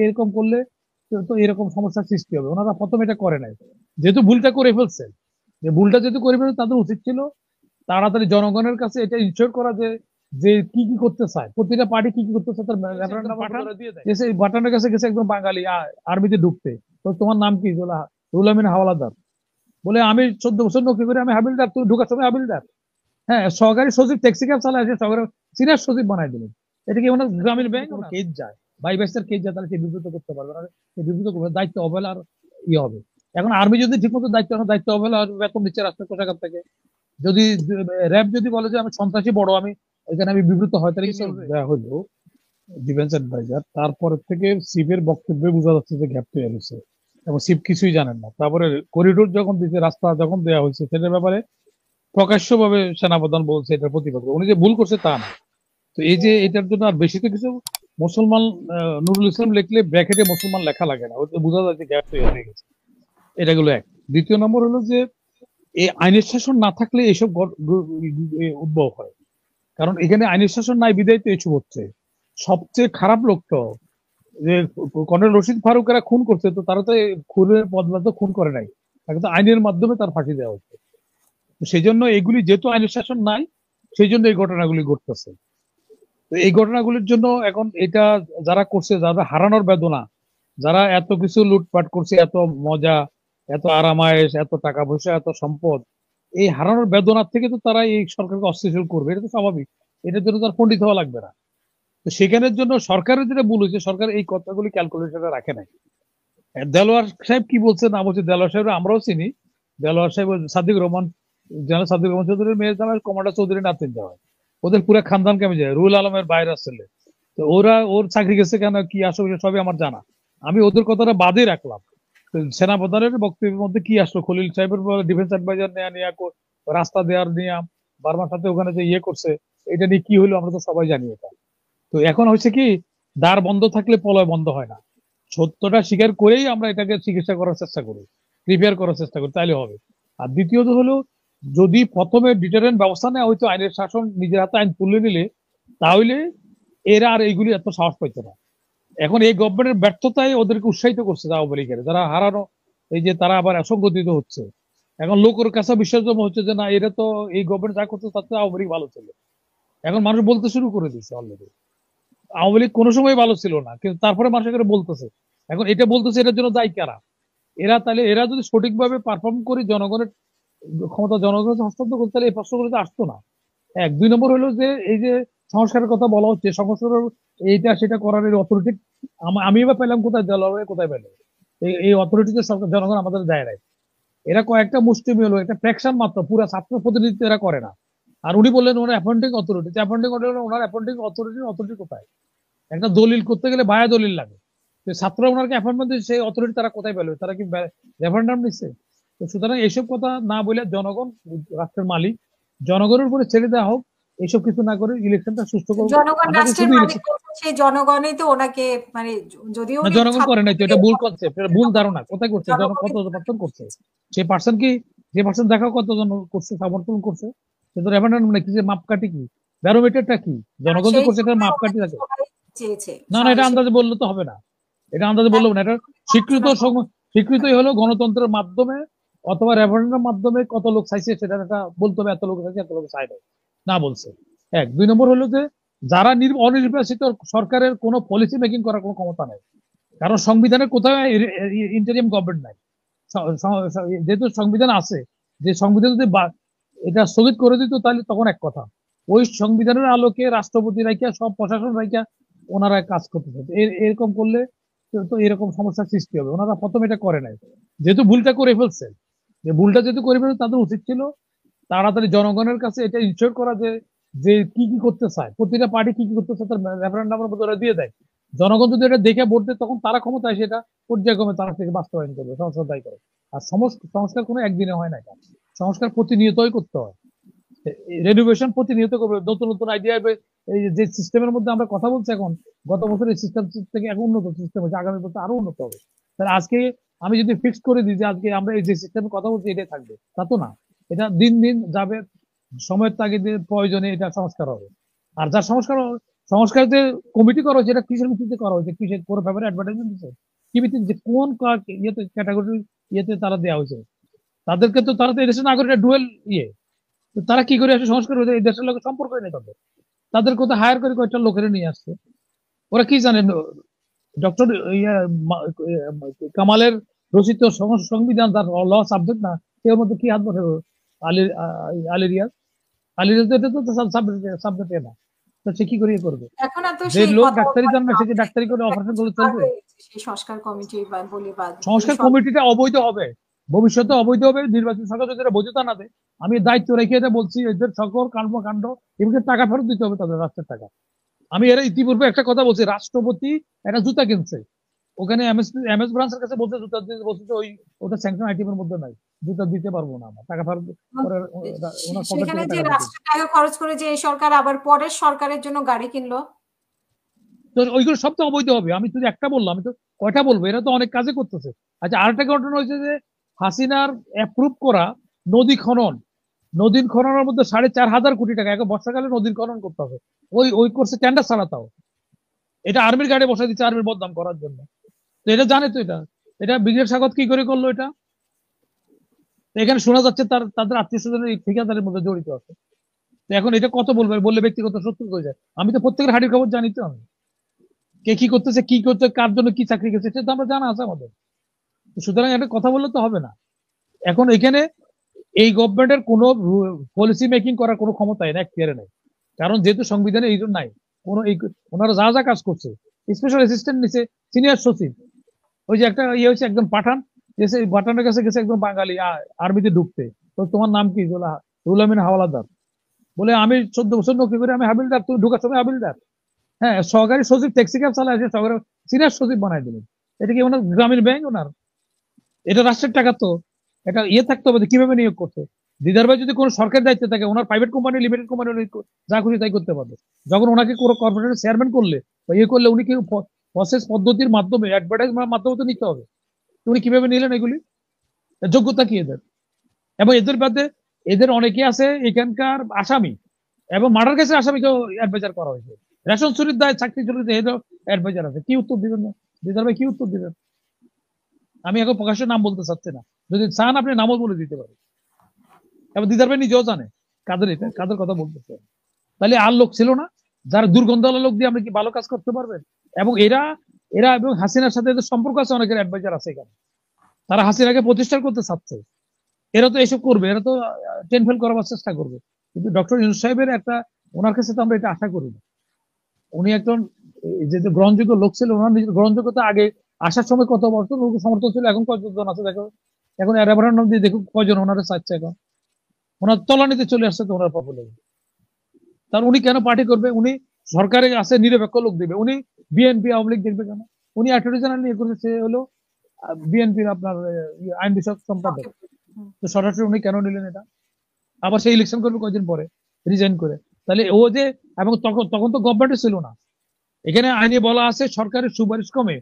এরকম করলে তো এরকম সমস্যার সৃষ্টি হবে। ওনারা প্রথমে এটা করে নাই, যেহেতু ভুলটা করে ফেলছে, যে ভুলটা যেহেতু করে ফেলছে তাদের উচিত ছিল তাড়াতাড়ি জনগণের কাছে এটা ইনশিওর করা যে যে কি কি করতে চায়, প্রতিটা পার্টি কি কি করতে চায় তার রেফারেন্ডাম দিয়ে দেয়। যে বাটনের কাছে গেছে একদম বাঙালি আর্মিতে ঢুকতে, তো তোমার নাম কি? বলে রুহুল আমিন হাওলাদার। বলে আমি 14 বছর নৌকি করে আমি হাবিলদার, তুমি ঢুকার সময় হাবিলদার। হ্যাঁ, সহকারী সচিব ট্যাক্সি ক্যাব চালায়, সহকারী সিনিয়র সচিব বানাই দিলেন। এটা কি ওনার গ্রামীণ ব্যাংক? কেস যায়, বাই বাইসের কেস যায়, তাহলে সে বিবৃত করতে পারবে না। সে বিবৃত করবে, দায়িত্ব অবহেলার ইয়ে হবে। এখন আর্মি যদি ঠিক মতো দায়িত্ব অবহেলা বেতন দিচ্ছে রাষ্ট্রের কোষাগার থেকে, যদি র্যাব যদি বলে যে আমি সন্ত্রাসী বড়, আমি এখানে আমি বিবৃত হয়, তাহলে কি দেওয়া হলো ডিফেন্স অ্যাডভাইজার। তারপর থেকে সিপের বক্তব্যে বোঝা যাচ্ছে যে গ্যাপ তৈরি হয়েছে এবং সিপ কিছুই জানেন না। তারপরে করিডোর যখন দিচ্ছে, রাস্তা যখন দেওয়া হয়েছে, সেটার ব্যাপারে প্রকাশ্যভাবে সেনাপ্রধান বলছে এটার প্রতিবাদ করে। উনি যে ভুল করছে তা না। তো এই যে এটার জন্য আর বেশি তো কিছু মুসলমান, নুরুল ইসলাম লিখলে ব্র্যাকেটে মুসলমান লেখা লাগে না, ওতে বোঝা যায় যে গ্যাপ তৈরি হয়ে গেছে। এটা গুলো এক। দ্বিতীয় নম্বর হলো যে এই আইনের শাসন না থাকলে এইসব উদ্ভব হয়। কারণ এখানে আইনের শাসন নাই বিধায় তো এসব হচ্ছে। সবচেয়ে খারাপ লোক তো যে কর্নেল রশিদ ফারুকেরা খুন করছে, তো তারা তো খুনের বদলা তো খুন করে নাই, তাকে তো আইনের মাধ্যমে তার ফাঁসি দেওয়া হচ্ছে। তো সেই জন্য এগুলি যেহেতু আইনের শাসন নাই, সেই জন্য এই ঘটনাগুলি ঘটতেছে। তো এই ঘটনাগুলির জন্য এখন এটা যারা করছে, যারা হারানোর বেদনা, যারা এত কিছু লুটপাট করছে, এত মজা, এত আরামায়েশ, এত টাকা পয়সা, এত সম্পদ, এই হারানোর বেদনার থেকে তো তারা এই সরকারকে অস্থিতিশীল করবে, এটা তো স্বাভাবিক। এটার জন্য তার পণ্ডিত হওয়া লাগবে না। তো সেখানের জন্য সরকারের যেটা ভুল হয়েছে, সরকার এই কথাগুলি ক্যালকুলেশনে রাখে নাই। দেলোয়ার সাহেব কি বলছে না বলছে, দেলোয়ার সাহেব আমরাও চিনি। দেলোয়ার সাহেব সাদিক রহমান, জেনারেল সাদিক রহমান চৌধুরীর মেয়ের জামাই, কমান্ডার চৌধুরী নাতিন যাওয়ায়, ওদের পুরো খানদান কেমন যায়, রুহুল আলমের বাইরে আসলে। তো ওরা ওর চাকরি গেছে কেন, কি আসলে সবই আমার জানা। আমি ওদের কথাটা বাদে রাখলাম। সেনাপ্রধানের বক্তব্যের মধ্যে কি আসলো, খলিল সাহেবের ডিফেন্স অ্যাডভাইজার নেয়া নিয়ে রাস্তা দেওয়ার নিয়ে বার্মার সাথে ওখানে যে ইয়ে করছে, এটা নিয়ে কি হলো আমরা তো সবাই জানি এটা। তো এখন হচ্ছে কি, দ্বার বন্ধ থাকলে পলয় বন্ধ হয় না। সত্যটা স্বীকার করেই আমরা এটাকে চিকিৎসা করার চেষ্টা করি, প্রিপেয়ার করার চেষ্টা করি, তাইলে হবে। আর দ্বিতীয়ত হলো, যদি প্রথমে ডিটারেন্ট ব্যবস্থা নেওয়া হয়তো, আইনের শাসন নিজের হাতে আইন তুলে নিলে, তাহলে এরা আর এইগুলি এত সাহস পাইতো না। এখন এই গভর্নমেন্টের ব্যর্থতায় ওদেরকে উৎসাহিত করছে আওয়ামী লীগের যারা হারানো, এই যে তারা আবার অসংগঠিত হচ্ছে। এখন লোকের কাছে বিশ্বাসযোগ্য হচ্ছে যে না, এরা তো এই গভর্নমেন্ট যা করছে তাতে আওয়ামী লীগ ভালো ছিল। এখন মানুষ বলতে শুরু করে দিচ্ছে অলরেডি আওয়ামী লীগ কোনো সময় ভালো ছিল না, কিন্তু তারপরে মানুষ এখানে বলতেছে। এখন এটা বলতেছে, এটার জন্য দায়ী কারা? এরা তাহলে এরা যদি সঠিকভাবে পারফর্ম করে জনগণের ক্ষমতা জনগণের হস্তান্তর করতে, তাহলে এই প্রশ্নগুলো তো আসতো না। এক। দুই নম্বর হলো যে এই যে সংস্কারের কথা বলা হচ্ছে, সংস্কার এইটা সেটা করার অথরিটি আমি এবার পেলাম কোথায়, জলবায়ু কোথায় পেলাম? এই অথরিটিতে সরকার, জনগণ আমাদের দেয় নাই। এরা কয়েকটা মুষ্টিমেয় হলো, একটা ফ্র্যাকশন মাত্র, পুরা ছাত্র প্রতিনিধিত্ব এরা করে না। আর উনি বললেন ওনার অ্যাপয়েন্টিং অথরিটি, অ্যাপয়েন্টিং অথরিটি, ওনার অ্যাপয়েন্টিং অথরিটি কোথায়? একটা দলিল করতে গেলে বায়া দলিল লাগে। ছাত্ররা ওনাকে অ্যাপয়েন্টমেন্ট দিচ্ছে, সেই অথরিটি তারা কোথায় পেল? তারা কি রেফারেন্ডাম নিচ্ছে? তো সুতরাং এইসব কথা না বলে, জনগণ রাষ্ট্রের মালিক, জনগণের উপরে ছেড়ে দেওয়া হোক, এইসব কিছু না করে ইলেকশনটা সুস্থ করবো। জনগণ রাষ্ট্রের মালিক, সেই জনগণই তো ওনাকে, মানে যদিও না, জনগণ করে নাই তো, এটা ভুল কনসেপ্ট, এটা ভুল ধারণা। কোথায় করছে? কত পার্সেন্ট করছে? সেই পার্সেন্ট কি, যে পার্সেন্ট দেখাও কতজন করছে, সমর্থন করছে? কিন্তু রেফারেন্ডাম নাকি, যে মাপকাঠি কি, ব্যারোমিটারটা কি? জনগণ যে করছে এটা মাপকাঠি থাকে না। না, এটা আন্দাজে বললে তো হবে না। এটা আন্দাজে বললো না, এটা স্বীকৃতই হলো গণতন্ত্রের মাধ্যমে অথবা রেফারেন্ডামের মাধ্যমে কত লোক চাইছে সেটা একটা বলতে হবে, এত লোক চাইছে, এত লোক চাই না বলছে। এক। দুই নম্বর হলো যে যারা অনির্বাচিত, সরকারের কোনো পলিসি মেকিং করার কোনো ক্ষমতা নেই, কারণ সংবিধানের কোথাও ইন্টারিম গভর্নমেন্ট নাই। যেহেতু সংবিধান আছে, যে সংবিধান যদি এটা স্থগিত করে দিত তাহলে তখন এক কথা, ওই সংবিধানের আলোকে রাষ্ট্রপতি রাখিয়া, সব প্রশাসন রাখিয়া ওনারা কাজ করতেছে। এরকম করলে তো এরকম সমস্যার সৃষ্টি হবে। ওনারা প্রথমে এটা করে নাই, যেহেতু ভুলটা করে ফেলছে, যে ভুলটা যেহেতু করে ফেলছে, তাদের উচিত ছিল তাড়াতাড়ি জনগণের কাছে এটা ইনশিওর করা যে যে কি কি করতে চায়, প্রতিটা পার্টি কি কি করতে চায় তার রেফারেন্ডামের মধ্যে ওরা দিয়ে দেয়। জনগণ যদি এটা দেখে ভোট দেয়, তখন তারা ক্ষমতায় সেটা পর্যায়ক্রমে তারা থেকে বাস্তবায়ন করবে, সংস্কার দায়ী করে। আর সংস্কার কোনো একদিনে হয় না, সংস্কার প্রতিনিয়তই করতে হয়। রেনোভেশন প্রতিনিয়ত করবে, নতুন নতুন আইডিয়া। এই যে সিস্টেমের মধ্যে আমরা কথা বলছি এখন, গত বছর এই সিস্টেম থেকে এখন উন্নত সিস্টেম হচ্ছে, আগামী বছর আরো উন্নত হবে। তাহলে আজকে আমি যদি ফিক্স করে দিই যে আজকে আমরা এই যে সিস্টেমের কথা বলছি এটাই থাকবে, তা তো না। এটা দিন দিন যাবে, সময়ের তাগিদে প্রয়োজনে এটা সংস্কার হবে। আর যার সংস্কার সংস্কার যে কমিটি করা হয়েছে, এটা কিসের ভিত্তিতে করা হয়েছে, কিসের কোনো ব্যাপারে অ্যাডভার্টাইজমেন্ট দিচ্ছে, কি ভিত্তিতে, যে কোন ইয়েতে ক্যাটাগরি ইয়েতে তারা দেওয়া হয়েছে, তাদেরকে তো, তারা তো এই দেশের নাগরিক, ডুয়েল ইয়ে, তো তারা কি করে আসে সংস্কার হয়েছে, এই দেশের লোকের সম্পর্ক নেই তাদের, তাদের কোথাও হায়ার করে কয়েকটা লোকেরা নিয়ে আসছে, ওরা কি জানেন ডক্টর কামালের রচিত সংবিধান তার ল সাবজেক্ট না, এর মধ্যে কি হাত বসে আলী আলিরিয়াজ, আলিরিয়াজ এটা তো সাবজেক্ট না, তো সে কি করে করবে, এখন আর তো যে সেই লোক কথা ডাক্তারি জানে না সে কি ডাক্তারি করে অপারেশন করে চলবে? সেই সংস্কার কমিটি বা বলি বা সংস্কার কমিটিটা অবৈধ হবে, ভবিষ্যতে অবৈধ হবে, নির্বাচন সরকার যদি এটা বৈধতা না দেয়, আমি দায়িত্ব রেখে এটা বলছি, এদের সকল কর্মকাণ্ড এগুলোকে টাকা ফেরত দিতে হবে তাদের, রাষ্ট্রের টাকা। আমি এর ইতিপূর্বে একটা কথা বলছি, রাষ্ট্রপতি একটা জুতা কিনছে, ওখানে এমএস ব্রাঞ্চের কাছে বলছে জুতা দিতে, বলছে যে ওটা স্যাংশন আইটেমের মধ্যে নাই, জুতা দিতে পারবো না, আমরা টাকা ফেরত করে ওনার পকেট সেখানে থেকে যে টাকা দিতে। রাষ্ট্রের টাকা খরচ করে যে এই সরকার আবার পরের সরকারের জন্য গাড়ি কিনলো, তো ওইগুলো সব তো অবৈধ হবে, আমি শুধু একটা বললাম, আমি তো কয়টা বলবো, এরা তো অনেক কাজে করতেছে। আচ্ছা, আরেকটা ঘটনা হয়েছে যে হাসিনার অ্যাপ্রুভ করা নদী খনন, নদীর খননের মধ্যে 4,500 কোটি টাকা, এখন বর্ষাকালে নদীর খনন করতে হবে, ওই ওই করছে টেন্ডার ছাড়া, তাও এটা আর্মির গাড়ি বসাই দিচ্ছে আর্মির বদনাম করার জন্য। তো এটা জানে তো, এটা এটা ব্রিগেড স্বাগত কি করে করলো এটা? তো এখানে শোনা যাচ্ছে তাদের আত্মীয় স্বজনের এই ঠিকাদারের মধ্যে জড়িত আছে। তো এখন এটা কত বলবে, বললে ব্যক্তিগত শত্রু হয়ে যায়। আমি তো প্রত্যেকের হাঁড়ির খবর জানি তো, আমি কে কি করতেছে, কি করতে, কার জন্য কি চাকরি করছে, সেটা তো আমরা জানা আছে আমাদের। সুতরাং একটা কথা বললে তো হবে না। এখন এখানে এই গভর্নমেন্টের কোনো পলিসি মেকিং করার কোনো ক্ষমতাই না, এখতিয়ারে নাই, কারণ যেহেতু সংবিধানে এই জন্য নাই কোনো, এই ওনারা যা যা কাজ করছে, স্পেশাল অ্যাসিস্ট্যান্ট নিচে, সিনিয়র সচিব, ওই যে একটা ইয়ে হয়েছে, একদম পাঠান গেছে, পাঠানের কাছে গেছে একদম বাঙালি আর্মিতে ঢুকতে, তো তোমার নাম কি, বলে রুহুল আমিন হাওলাদার, বলে আমি 14 বছর নৌকি করে আমি হাবিলদার, তুই ঢুকার সময় হাবিলদার, হ্যাঁ সহকারী সচিব ট্যাক্সি ক্যাব চালায়, সহকারী সিনিয়র সচিব বানাই দিলেন। এটা কি ওনার গ্রামীণ ব্যাংক ওনার? এটা রাষ্ট্রের টাকা তো, এটা ইয়ে থাকতে হবে কিভাবে নিয়োগ করছে। দিদার ভাই যদি কোনো সরকারি দায়িত্বে থাকে, ওনার প্রাইভেট কোম্পানি, লিমিটেড কোম্পানি, যা খুশি তাই করতে পারবে। যখন ওনাকে কোনো কর্পোরেটের চেয়ারম্যান করলে বা ইয়ে করলে, উনি কি প্রসেস পদ্ধতির মাধ্যমে, অ্যাডভার্টাইজমেন্টের মাধ্যমে তো নিতে হবে, উনি কিভাবে নিলেন এগুলি, যোগ্যতা কি এদের? এবং এদের বাদে এদের অনেকে আছে এখানকার আসামি, এবং মার্ডার কেসের আসামিকেও অ্যাডভাইজার করা হয়েছে, রেশন চুরির দায় চাকরি চুরিতে এদের অ্যাডভাইজার আছে, কি উত্তর দিবেন না দিদার ভাই, কি উত্তর দিবেন? আমি এখন প্রকাশ্যে নাম বলতে চাচ্ছি না, যদি চান আপনি নামও বলে দিতে পারেন, এবং দিদার ভাই নিজেও জানে কাদের এটা, কাদের কথা বলতেছে। তাহলে আর লোক ছিল না যারা দুর্গন্ধ লোক দিয়ে আপনি কি ভালো কাজ করতে পারবেন? এবং এরা এরা এবং হাসিনার সাথে এদের সম্পর্ক আছে, অনেকের অ্যাডভাইজার আছে এখানে, তারা হাসিনাকে প্রতিষ্ঠা করতে চাচ্ছে, এরা তো এসব করবে, এরা তো টেন ফেল করার চেষ্টা করবে। কিন্তু ডক্টর ইউনূস সাহেবের একটা, ওনার কাছে তো আমরা এটা আশা করি না। উনি একজন যেহেতু গ্রহণযোগ্য লোক ছিল, ওনার নিজের গ্রহণযোগ্যতা আগে আসার সময় কত বছর সমর্থন ছিল, এখন কতজন আছে দেখো, এখন রেফারেন্ডাম দিয়ে দেখুন কয়জন ওনারা চাচ্ছে, এখন ওনার তলানিতে চলে আসছে তো ওনার পপুলার। তার উনি কেন পার্টি করবে? উনি সরকারে আছে নিরপেক্ষ লোক দেবে, উনি বিএনপি আওয়ামী লীগ দেখবে কেন? উনি অ্যাটর্নি জেনারেল নিয়ে করেছে, সে হলো বিএনপির আপনার আইন বিষয়ক সম্পাদক, তো সরাসরি উনি কেন নিলেন এটা? আবার সেই ইলেকশন করবে কয়েকদিন পরে রিজাইন করে, তাহলে ও যে, এবং তখন তখন তো গভর্নমেন্টে ছিল না, এখানে আইনে বলা আছে সরকারের সুপারিশ ক্রমে,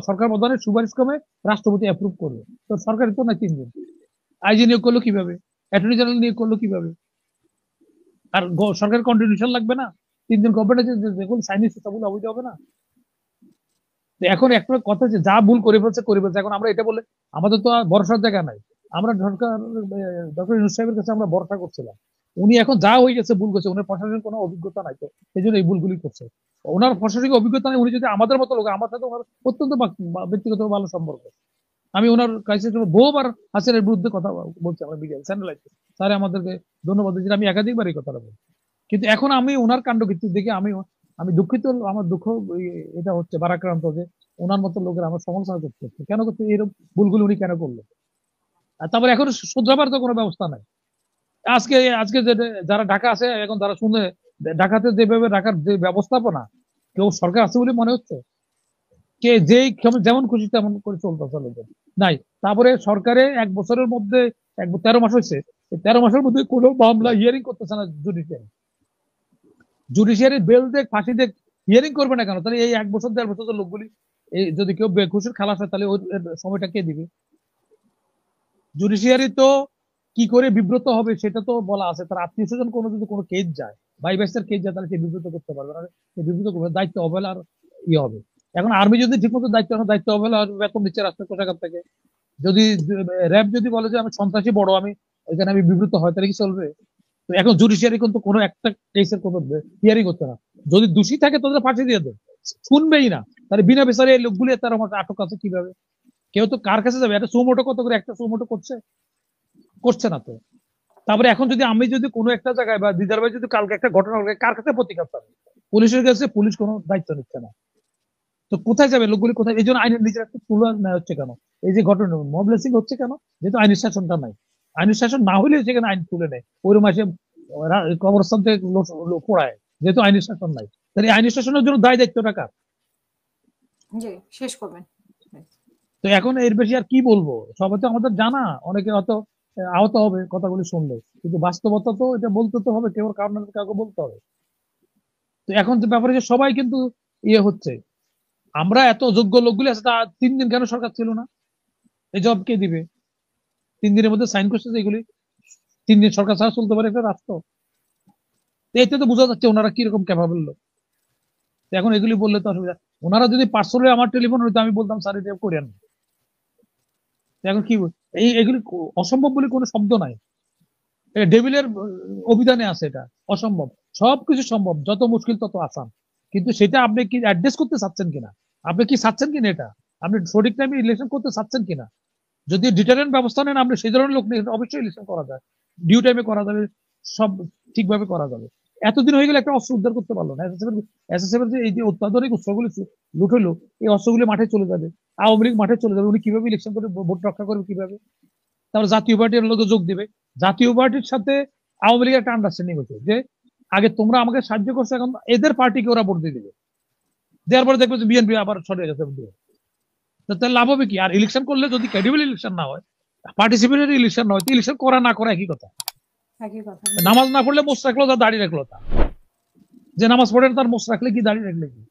সরকার প্রধানের সুপারিশ ক্রমে রাষ্ট্রপতি অ্যাপ্রুভ করবে, তো সরকারের তো না 3 জন, আইজি নিয়োগ করলো কিভাবে, অ্যাটর্নি জেনারেল নিয়োগ করলো কিভাবে, আর সরকারের কন্ট্রিবিউশন লাগবে না? 3 জন গভর্নমেন্টের দেখুন সাইনিস সবগুলো অবৈধ হবে না? এখন একটা কথা, যে যা ভুল করে ফেলছে করে ফেলছে, এখন আমরা এটা বলে আমাদের তো আর ভরসার জায়গা নাই। আমরা ডক্টর ইউনূস সাহেবের কাছে আমরা ভরসা করছিলাম, উনি এখন যা হয়ে গেছে ভুল করছে, ওনার প্রশাসনের কোনো অভিজ্ঞতা নাই, তো সেই জন্য এই ভুলগুলি করছে। ওনার প্রশাসনিক অভিজ্ঞতা নেই, উনি যদি আমাদের মতো লোক, আমার সাথে ওনার অত্যন্ত ব্যক্তিগত ভালো সম্পর্ক, আমি ওনার কাছে বহুবার হাসিনার বিরুদ্ধে কথা বলছি, আমরা মিডিয়া চ্যানেল স্যার আমাদেরকে ধন্যবাদ দিয়েছেন, আমি একাধিকবার এই কথাটা বলছি। কিন্তু এখন আমি ওনার কাণ্ডকীর্তি দেখে আমি আমি দুঃখিত, আমার দুঃখ এটা হচ্ছে বারাক্রান্ত, যে ওনার মতো লোকের আমার সমালোচনা করতে হচ্ছে, কেন করতে, এরকম ভুলগুলো উনি কেন করলো? আর তারপরে এখন শুধরাবার তো কোনো ব্যবস্থা নাই। আজকে আজকে যে যারা ঢাকা আছে, এখন তারা শুনে ঢাকাতে যেভাবে ঢাকার যে ব্যবস্থাপনা, কেউ সরকার আছে বলে মনে হচ্ছে, কে যেই যেমন খুশি তেমন করে চলতেছে লোকের নাই। তারপরে সরকারে 1 বছরের মধ্যে 13 মাস হয়েছে, 13 মাসের মধ্যে কোনো মামলা হিয়ারিং করতেছে না জুডিশিয়ারি, জুডিশিয়ারি বেল দেখ ফাঁসি দেখ, হিয়ারিং করবে না কেন? তাহলে এই 1 বছর 1.5 বছর লোকগুলি, এই যদি কেউ বেঘুষের খালাস হয়, তাহলে ওই সময়টা কে দিবে? জুডিশিয়ারি তো কি করে বিব্রত হবে সেটা তো বলা আছে, তার আত্মীয় স্বজন কোনো যদি কোনো কেস যায়, ভাই ভাইসের কেস যায় তাহলে সে বিব্রত করতে পারবে না, সে বিব্রত করবে, দায়িত্ব অবহেলা আর ইয়ে হবে। এখন আর্মি যদি ঠিকমতো দায়িত্ব অবহেলা আর বেতন দিচ্ছে রাষ্ট্রের কোষাগার থেকে, যদি র্যাব যদি বলে যে আমি সন্ত্রাসী বড়, আমি এখানে আমি বিব্রত হয়, তাহলে কি চলবে? তো এখন জুডিশিয়ারি কিন্তু কোনো একটা কেসের কোনো হিয়ারিং হচ্ছে না, যদি দোষী থাকে তাদের ফাঁসি দিয়ে দেয়, শুনবেই না, তাহলে বিনা বিচারে এই লোকগুলি তার মধ্যে আটক আছে কিভাবে? কেউ তো কার কাছে যাবে? একটা সুমোটো কত করে একটা সুমোটো করছে না তো। তারপরে এখন যদি আমি যদি কোনো একটা জায়গায় বা দিদার ভাই যদি কালকে একটা ঘটনা ঘটে, কার কাছে প্রতিকার পাবে? পুলিশের কাছে, পুলিশ কোনো দায়িত্ব নিচ্ছে না। তো কোথায় যাবে লোকগুলি, কোথায়? এই জন্য আইনের নিজের একটা তুলা নেওয়া হচ্ছে কেন? এই যে ঘটনা মবলেসিং হচ্ছে কেন? যেহেতু আইনের শাসনটা নাই। আইনের শাসন না হলে সেখানে আইন তুলে নেয়, ওই মাসে কবরস্থান থেকে পড়ায়, যেহেতু আইনের শাসন নাই। তাহলে আইনের শাসনের জন্য দায় দায়িত্বটা কার? জি, শেষ করবেন। তো এখন এর বেশি আর কি বলবো? সবাই তো আমাদের জানা, অনেকে হয়তো আহত হবে কথাগুলি শুনলে, কিন্তু বাস্তবতা তো এটা বলতে তো হবে, কেউ কারণ কাউকে বলতে হবে। তো এখন যে ব্যাপারে যে সবাই কিন্তু ইয়ে হচ্ছে, আমরা এত যোগ্য লোকগুলি আছে, তা 3 দিন কেন সরকার ছিল না? এই জব কে দিবে? 3 দিনের মধ্যে সাইন করছে যে এগুলি, 3 দিন সরকার ছাড়া চলতে পারে একটা রাষ্ট্র? এতে তো বোঝা যাচ্ছে ওনারা কিরকম ক্যাপাবল লোক। এখন এগুলি বললে তো অসুবিধা। ওনারা যদি পার্সোনালি আমার টেলিফোন হইতো, আমি বলতাম স্যার এটা করেন। এখন কি এগুলি অসম্ভব বলে কোনো শব্দ নাই, ডেভিলের অভিধানে আছে, এটা অসম্ভব। সবকিছু সম্ভব, যত মুশকিল তত আসান। কিন্তু সেটা আপনি কি অ্যাড্রেস করতে চাচ্ছেন কিনা, আপনি কি চাচ্ছেন কিনা এটা, আপনি সঠিক টাইমে ইলেকশন করতে চাচ্ছেন কিনা? যদি ডিটারেন্ট ব্যবস্থা নেন, আপনি সেই ধরনের লোক নিয়ে অবশ্যই ইলেকশন করা যায়, ডিউ টাইমে করা যাবে, সব ঠিকভাবে করা যাবে। এতদিন হয়ে গেলে একটা অস্ত্র উদ্ধার করতে পারলো না। এসএসএফের যে এই যে অত্যাধুনিক অস্ত্রগুলি লুট হলো, এই অস্ত্রগুলি মাঠে চলে যাবে, আওয়ামী লীগ মাঠে চলে যাবে, উনি কিভাবে ইলেকশন করে ভোট রক্ষা করবে কিভাবে? তারপর জাতীয় পার্টির লোকে যোগ দিবে, জাতীয় পার্টির সাথে আওয়ামী লীগের একটা আন্ডারস্ট্যান্ডিং হচ্ছে যে আগে তোমরা আমাকে সাহায্য করছো, এখন এদের পার্টিকে ওরা ভোট দিয়ে দিবে, দেওয়ার পরে দেখবে যে বিএনপি আবার সরে গেছে। তাহলে লাভ হবে কি? আর ইলেকশন করলে যদি ক্রেডিবল ইলেকশন না হয়, পার্টিসিপেটরি ইলেকশন না হয়, ইলেকশন করা না করা একই কথা। একই কথা। নামাজ না পড়লে মোষ রাখলো, তার দাড়ি রাখলো, তা যে নামাজ পড়ে তার মোষ রাখলে কি দাড়ি রাখলে কি?